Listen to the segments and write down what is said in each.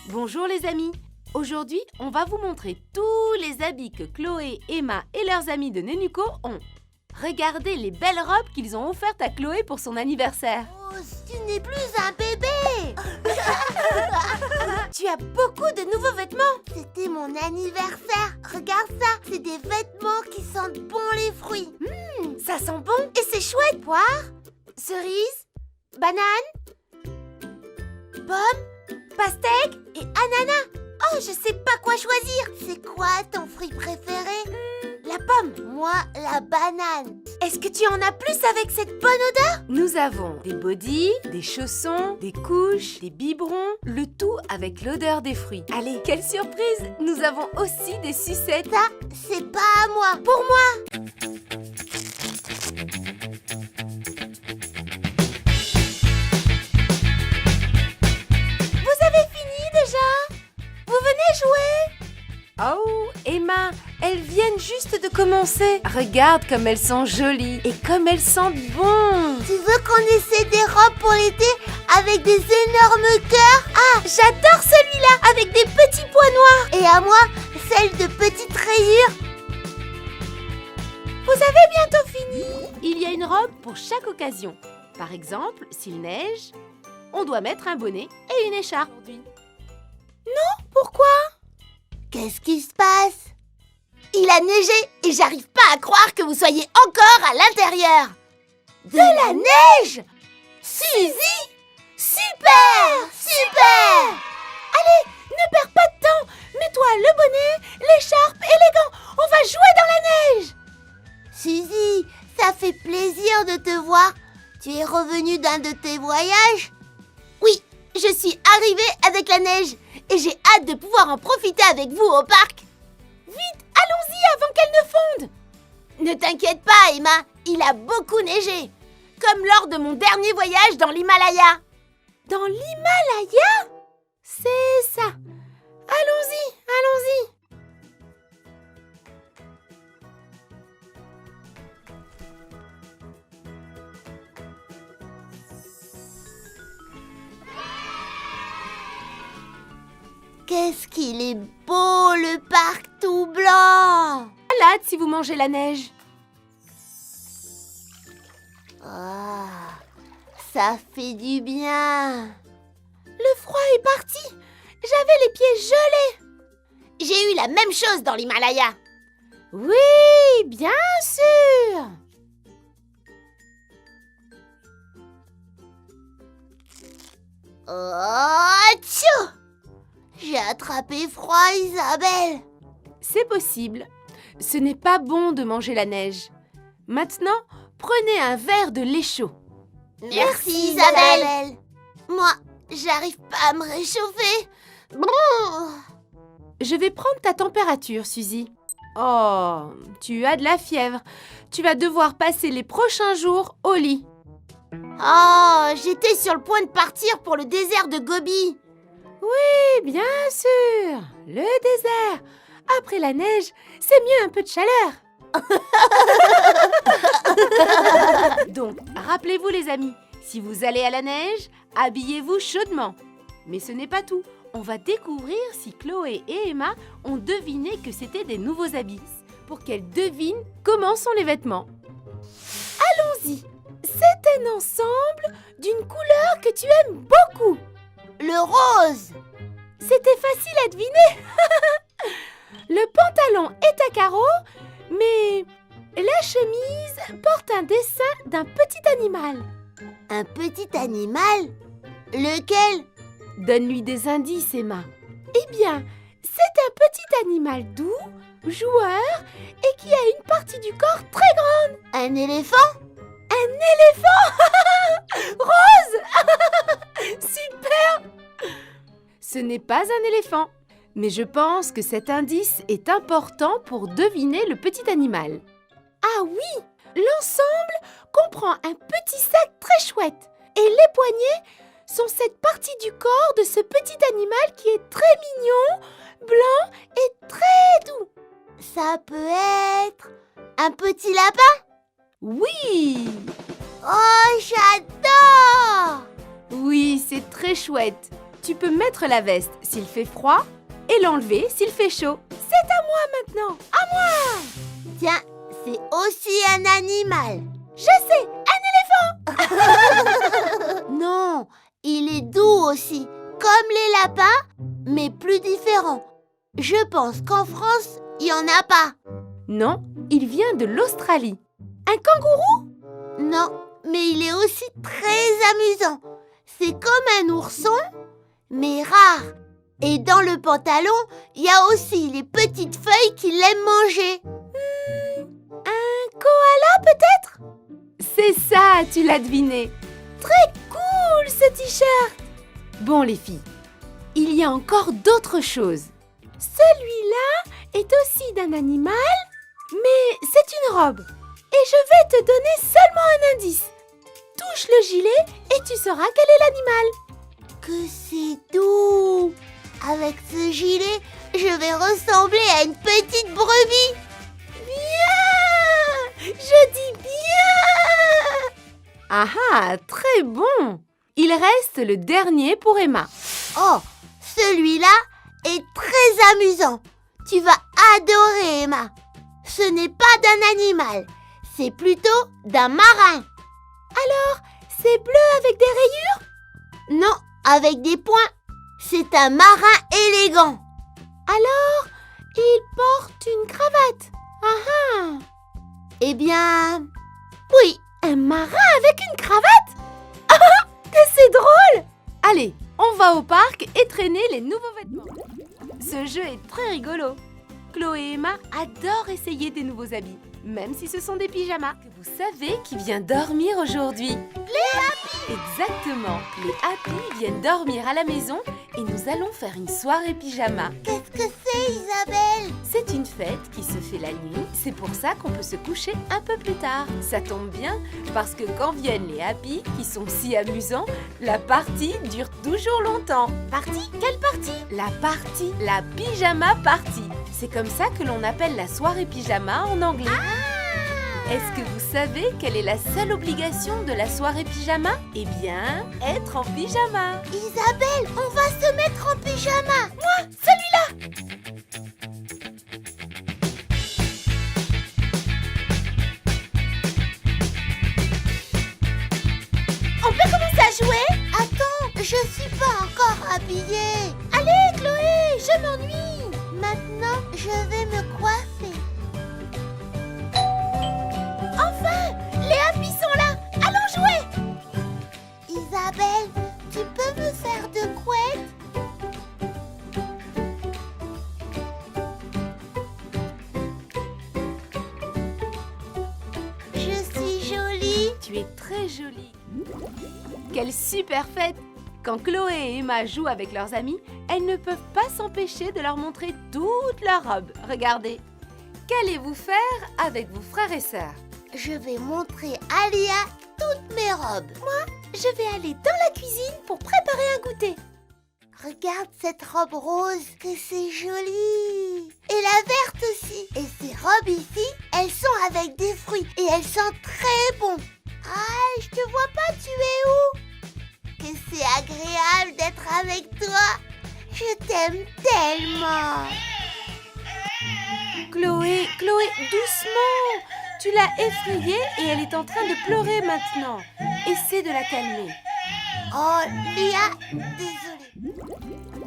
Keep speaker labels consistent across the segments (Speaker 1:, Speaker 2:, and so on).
Speaker 1: Bonjour les amis. Aujourd'hui, on va vous montrer tous les habits que Chloé, Emma et leurs amis de Nenuco ont. Regardez les belles robes qu'ils ont offertes à Chloé pour son anniversaire.
Speaker 2: Oh, tu n'es plus un bébé. Tu as beaucoup de nouveaux vêtements. C'était mon anniversaire. Regarde ça, c'est des vêtements qui sentent bon les fruits. Ça sent bon et c'est chouette. Poire, cerise, banane, pomme, pastèque et ananas. Oh, je sais pas quoi choisir. C'est quoi ton fruit préféré? La pomme. Moi, la banane. Est-ce que tu en as plus avec cette bonne odeur?
Speaker 1: Nous avons des bodys, des chaussons, des couches, des biberons, le tout avec l'odeur des fruits. Allez, quelle surprise! Nous avons aussi des sucettes.
Speaker 2: Ça, c'est pas à moi. Pour moi. Vous avez fini déjà? Vous venez jouer?
Speaker 1: Oh, Emma, elles viennent juste de commencer. Regarde comme elles sont jolies et comme elles sentent bon.
Speaker 2: Tu veux qu'on essaie des robes pour l'été avec des énormes cœurs? Ah, j'adore celui-là avec des petits pois noirs. Et à moi, celle de petites rayures. Vous avez bientôt fini?
Speaker 1: Il y a une robe pour chaque occasion. Par exemple, s'il neige, on doit mettre un bonnet et une écharpe.
Speaker 2: Pourquoi? Qu'est-ce qui se passe? Il a neigé et j'arrive pas à croire que vous soyez encore à l'intérieur. De la neige? Suzy? Super! Super! Allez, ne perds pas de temps. Mets-toi le bonnet, l'écharpe et les gants. On va jouer dans la neige. Suzy, ça fait plaisir de te voir. Tu es revenue d'un de tes voyages? Oui, je suis arrivée avec la neige et j'ai hâte de pouvoir en profiter avec vous au parc. Vite, allons-y avant qu'elle ne fonde. Ne t'inquiète pas, Emma, il a beaucoup neigé, comme lors de mon dernier voyage dans l'Himalaya. Dans l'Himalaya? C'est ça. Allons-y, allons-y. Qu'est-ce qu'il est beau, le parc tout blanc!
Speaker 1: Malade si vous mangez la neige.
Speaker 2: Ah, ça fait du bien. Le froid est parti. J'avais les pieds gelés. J'ai eu la même chose dans l'Himalaya. Oui, bien sûr. Oh, tchou! J'ai attrapé froid, Isabelle.
Speaker 1: C'est possible. Ce n'est pas bon de manger la neige. Maintenant, prenez un verre de lait chaud.
Speaker 2: Merci, Isabelle. Moi, j'arrive pas à me réchauffer. Bon.
Speaker 1: Je vais prendre ta température, Suzy. Oh, tu as de la fièvre. Tu vas devoir passer les prochains jours au lit.
Speaker 2: Oh, j'étais sur le point de partir pour le désert de Gobi.
Speaker 1: Oui, bien sûr. Le désert. Après la neige, c'est mieux un peu de chaleur. Donc, rappelez-vous les amis, si vous allez à la neige, habillez-vous chaudement. Mais ce n'est pas tout. On va découvrir si Chloé et Emma ont deviné que c'était des nouveaux habits, pour qu'elles devinent comment sont les vêtements. Allons-y. C'est un ensemble d'une couleur que tu aimes beaucoup.
Speaker 2: Le rose.
Speaker 1: C'était facile à deviner. Le pantalon est à carreaux, mais la chemise porte un dessin d'un petit animal.
Speaker 2: Un petit animal? Lequel?
Speaker 1: Donne-lui des indices, Emma. Eh bien, c'est un petit animal doux, joueur et qui a une partie du corps très grande.
Speaker 2: Un éléphant?
Speaker 1: Un éléphant. Rose. Super. Ce n'est pas un éléphant, mais je pense que cet indice est important pour deviner le petit animal. Ah oui, l'ensemble comprend un petit sac très chouette et les poignets sont cette partie du corps de ce petit animal qui est très mignon, blanc et très doux.
Speaker 2: Ça peut être un petit lapin?
Speaker 1: Oui!
Speaker 2: Oh, j'adore!
Speaker 1: Oui, c'est très chouette. Tu peux mettre la veste s'il fait froid et l'enlever s'il fait chaud. C'est à moi maintenant. À moi.
Speaker 2: Tiens, c'est aussi un animal.
Speaker 1: Je sais, un éléphant.
Speaker 2: Non, il est doux aussi, comme les lapins, mais plus différent. Je pense qu'en France, il n'y en a pas.
Speaker 1: Non, il vient de l'Australie. Un kangourou?
Speaker 2: Non, mais il est aussi très amusant. C'est comme un ourson, mais rare. Et dans le pantalon, il y a aussi les petites feuilles qu'il aime manger.
Speaker 1: Un koala peut-être? C'est ça, tu l'as deviné. Très cool ce t-shirt. Bon les filles, il y a encore d'autres choses. Celui-là est aussi d'un animal, mais c'est une robe. Et je vais te donner seulement un indice. Touche le gilet et tu sauras quel est l'animal.
Speaker 2: Que c'est doux! Avec ce gilet, je vais ressembler à une petite brebis.
Speaker 1: Bien! Je dis bien! Ah ah, très bon! Il reste le dernier pour Emma.
Speaker 2: Oh, celui-là est très amusant. Tu vas adorer, Emma. Ce n'est pas d'un animal, c'est plutôt d'un marin.
Speaker 1: Alors, c'est bleu avec des rayures?
Speaker 2: Non, avec des points. C'est un marin élégant.
Speaker 1: Alors, il porte une cravate. Ah ah!
Speaker 2: Eh bien, oui.
Speaker 1: Un marin avec une cravate? Ah ah! Que c'est drôle! Allez, on va au parc et traîner les nouveaux vêtements. Ce jeu est très rigolo. Chloé et Emma adorent essayer des nouveaux habits, même si ce sont des pyjamas. Vous savez qui vient dormir aujourd'hui?
Speaker 2: Les Happy!
Speaker 1: Exactement, les Happy viennent dormir à la maison et nous allons faire une soirée pyjama.
Speaker 2: Qu'est-ce que c'est, Isabelle?
Speaker 1: C'est une fête qui se fait la nuit, c'est pour ça qu'on peut se coucher un peu plus tard. Ça tombe bien, parce que quand viennent les Happy, qui sont si amusants, la partie dure toujours longtemps. Partie? Quelle partie? La pyjama party. C'est comme ça que l'on appelle la soirée pyjama en anglais. Est-ce que vous savez quelle est la seule obligation de la soirée pyjama? Eh bien, être en pyjama.
Speaker 2: Isabelle, on va se mettre en pyjama.
Speaker 1: Moi, celui-là.
Speaker 2: On peut commencer à jouer? Attends, je suis pas encore habillée.
Speaker 1: Allez, Chloé, je m'ennuie.
Speaker 2: Maintenant, je vais me coiffer.
Speaker 1: Enfin, les Happy sont là. Allons jouer.
Speaker 2: Isabelle, tu peux me faire de couettes? Je suis jolie.
Speaker 1: Tu es très jolie. Quelle super fête! Quand Chloé et Emma jouent avec leurs amis, elles ne peuvent pas s'empêcher de leur montrer toutes leurs robes. Regardez. Qu'allez-vous faire avec vos frères et sœurs?
Speaker 2: Je vais montrer à Léa toutes mes robes.
Speaker 1: Je vais aller dans la cuisine pour préparer un goûter.
Speaker 2: Regarde cette robe rose, que c'est joli. Et la verte aussi. Et ces robes ici, elles sont avec des fruits et elles sentent très bon. Ah, je te vois pas, tu es où? Que c'est agréable d'être avec toi. Je t'aime tellement.
Speaker 1: Chloé, doucement! Tu l'as effrayée et elle est en train de pleurer maintenant. Essaie de la calmer.
Speaker 2: Oh, Léa, désolée.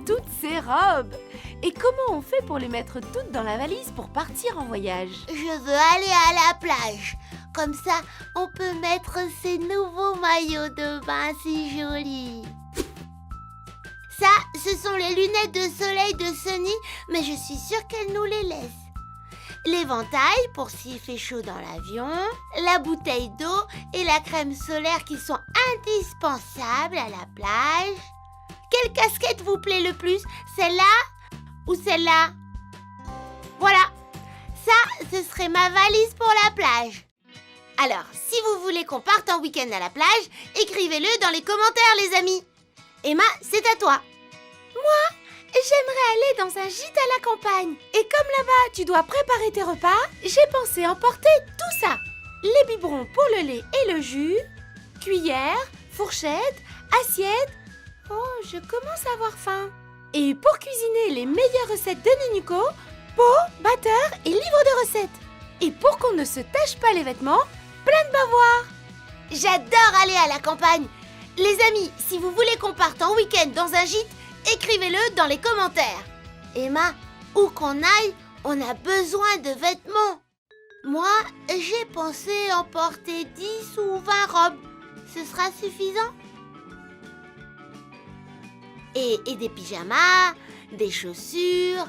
Speaker 1: Toutes ces robes! Et comment on fait pour les mettre toutes dans la valise pour partir en voyage?
Speaker 2: Je veux aller à la plage. Comme ça, on peut mettre ces nouveaux maillots de bain si jolis. Ça, ce sont les lunettes de soleil de Sunny, mais je suis sûre qu'elle nous les laisse. L'éventail pour s'il fait chaud dans l'avion, la bouteille d'eau et la crème solaire qui sont indispensables à la plage. Quelle casquette vous plaît le plus? Celle-là ou celle-là? Voilà, ça, ce serait ma valise pour la plage. Alors, si vous voulez qu'on parte en week-end à la plage, écrivez-le dans les commentaires, les amis. Emma, c'est à toi.
Speaker 1: Moi, j'aimerais aller dans un gîte à la campagne. Et comme là-bas, tu dois préparer tes repas, j'ai pensé emporter tout ça. Les biberons pour le lait et le jus, cuillère, fourchette, assiette. Oh, je commence à avoir faim. Et pour cuisiner les meilleures recettes de Nenuco, pot, batteur et livre de recettes. Et pour qu'on ne se tâche pas les vêtements, plein de bavoirs.
Speaker 2: J'adore aller à la campagne. Les amis, si vous voulez qu'on parte en week-end dans un gîte, écrivez-le dans les commentaires. Emma, où qu'on aille, on a besoin de vêtements. Moi, j'ai pensé emporter 10 ou 20 robes. Ce sera suffisant? Et des pyjamas, des chaussures.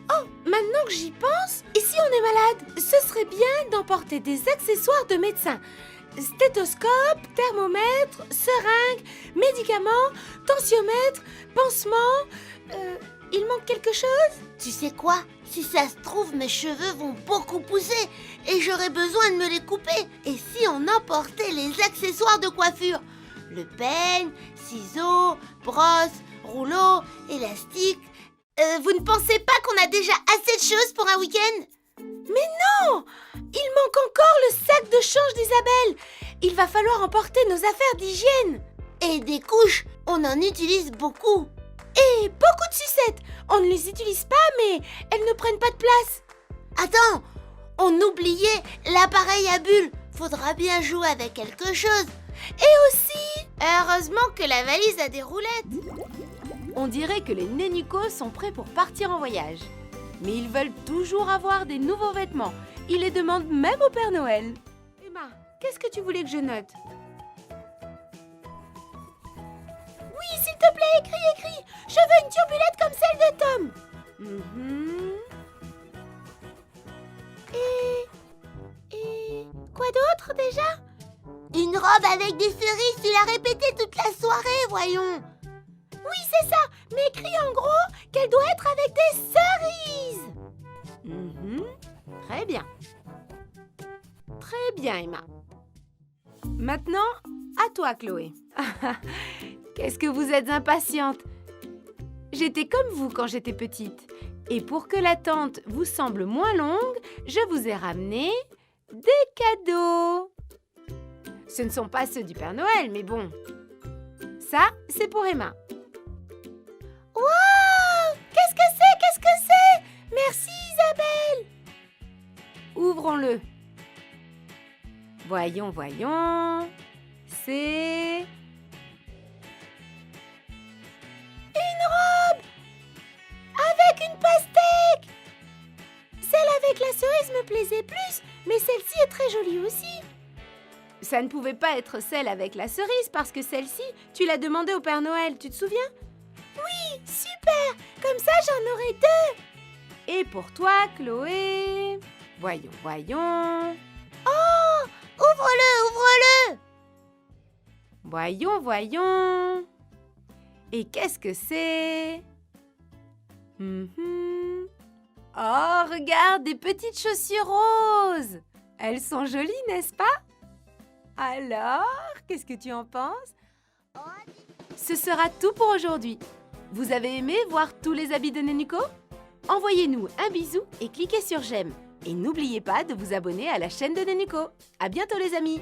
Speaker 1: Oh, maintenant que j'y pense, et si on est malade, ce serait bien d'emporter des accessoires de médecin. Stéthoscope, thermomètre, seringue, médicaments, tensiomètre, pansement. Il manque quelque chose?
Speaker 2: Tu sais quoi? Si ça se trouve, mes cheveux vont beaucoup pousser et j'aurai besoin de me les couper. Et si on emportait les accessoires de coiffure? Le peigne, ciseaux, brosse, rouleau, élastique. Vous ne pensez pas qu'on a déjà assez de choses pour un week-end?
Speaker 1: Mais non! Il manque encore le sac de change d'Isabelle. Il va falloir emporter nos affaires d'hygiène.
Speaker 2: Et des couches, on en utilise beaucoup.
Speaker 1: Et beaucoup de sucettes. On ne les utilise pas, mais elles ne prennent pas de place.
Speaker 2: Attends, on oubliait l'appareil à bulles. Faudra bien jouer avec quelque chose.
Speaker 1: Et aussi,
Speaker 2: heureusement que la valise a des roulettes.
Speaker 1: On dirait que les Nenuco sont prêts pour partir en voyage. Mais ils veulent toujours avoir des nouveaux vêtements. Ils les demandent même au Père Noël. Emma, qu'est-ce que tu voulais que je note? Oui, s'il te plaît, écris. Je veux une turbulette comme celle de Tom. Et quoi d'autre déjà?
Speaker 2: Une robe avec des cerises, tu l'as répété toute la soirée, voyons.
Speaker 1: Oui, c'est ça, mais écris en gros qu'elle doit être avec des cerises. Très bien. Très bien, Emma. Maintenant, à toi, Chloé. Qu'est-ce que vous êtes impatiente. J'étais comme vous quand j'étais petite. Et pour que l'attente vous semble moins longue, je vous ai ramené des cadeaux. Ce ne sont pas ceux du Père Noël, mais bon. Ça, c'est pour Emma. Wow! Qu'est-ce que c'est? Merci, Isabelle. Ouvrons-le. Voyons. C'est... une robe! Avec une pastèque! Celle avec la cerise me plaisait plus, mais celle-ci est très jolie aussi. Ça ne pouvait pas être celle avec la cerise parce que celle-ci, tu l'as demandée au Père Noël, tu te souviens? Oui, super! Comme ça, j'en aurai deux! Et pour toi, Chloé... Voyons...
Speaker 2: Oh! Ouvre-le!
Speaker 1: Voyons... Et qu'est-ce que c'est? Oh, regarde, des petites chaussures roses! Elles sont jolies, n'est-ce pas? Alors, qu'est-ce que tu en penses? Ce sera tout pour aujourd'hui. Vous avez aimé voir tous les habits de Nenuco? Envoyez-nous un bisou et cliquez sur j'aime. Et n'oubliez pas de vous abonner à la chaîne de Nenuco. À bientôt les amis!